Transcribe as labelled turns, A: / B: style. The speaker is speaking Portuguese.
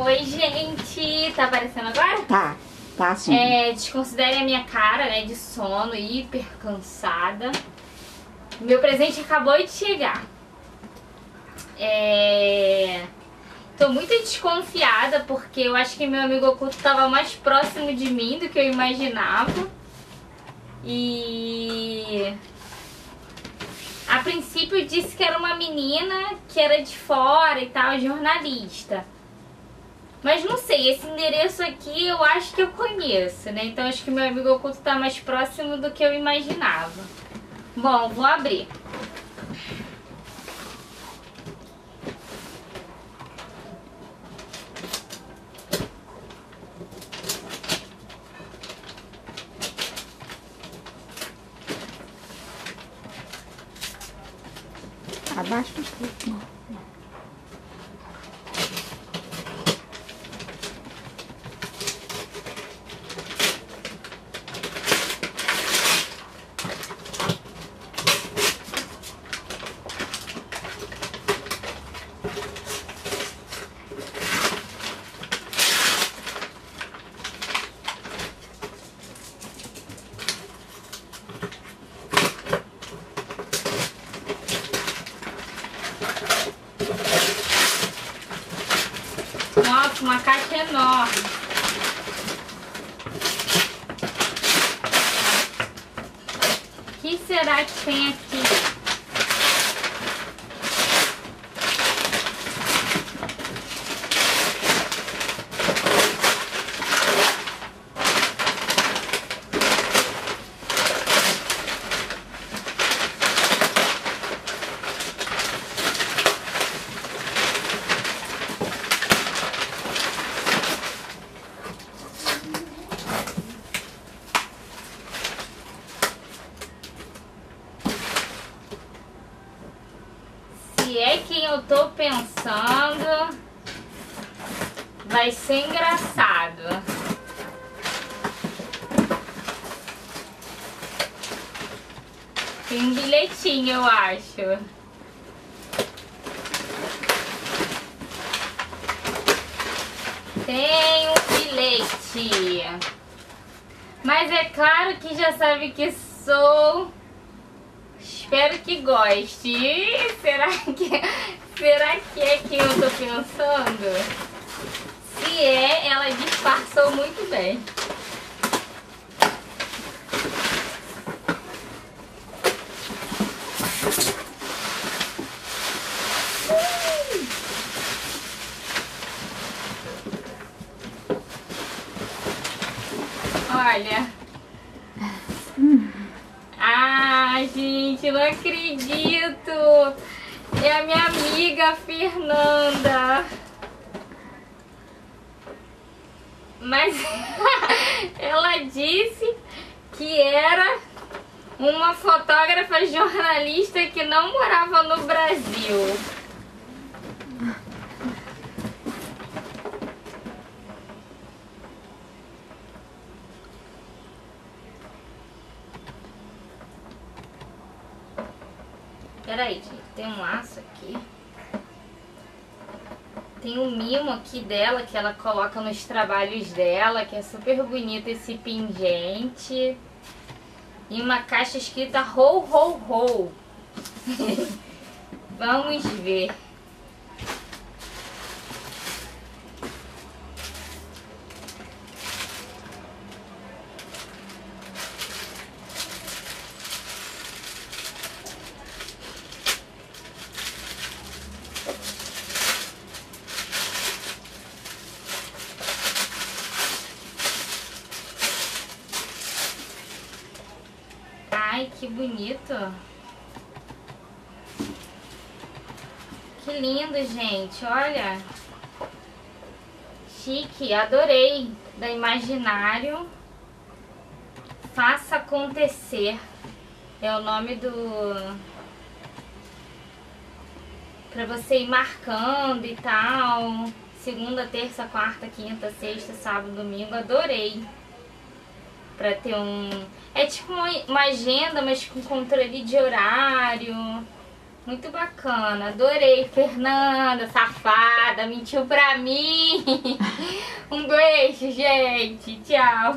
A: Oi, gente! Tá aparecendo agora?
B: Tá sim.
A: Desconsidere a minha cara, né, de sono, hiper cansada. Meu presente acabou de chegar. Tô muito desconfiada porque eu acho que meu amigo oculto tava mais próximo de mim do que eu imaginava. E a princípio disse que era uma menina que era de fora e tal, jornalista. Mas não sei, esse endereço aqui eu acho que eu conheço, né? Então acho que meu amigo oculto tá mais próximo do que eu imaginava. Bom, vou abrir.
B: Abaixa um pouco.
A: Nossa, uma caixa enorme. O que será que tem aqui? Se é quem eu tô pensando, vai ser engraçado. Tem um bilhetinho, eu acho. Tem um bilhete. Mas é claro que já sabe que sou. Espero que goste. Ih, será que é quem eu tô pensando? Se é, ela disfarçou muito bem. Olha. Ah, gente, não acredito. É a minha amiga Fernanda. Mas ela disse que era uma fotógrafa jornalista que não morava no Brasil. Peraí, gente, tem um laço aqui. Tem um mimo aqui dela que ela coloca nos trabalhos dela, que é super bonito esse pingente. E uma caixa escrita ho, ho, ho. Vamos ver. Ai, que bonito. Que lindo, gente. Olha. Chique, adorei. Da Imaginário. Faça Acontecer. É o nome do... Pra você ir marcando e tal. Segunda, terça, quarta, quinta, sexta, sábado, domingo. Adorei. Pra ter um... É tipo uma agenda, mas com controle de horário. Muito bacana, adorei. Fernanda, safada, mentiu pra mim. Um beijo, gente. Tchau.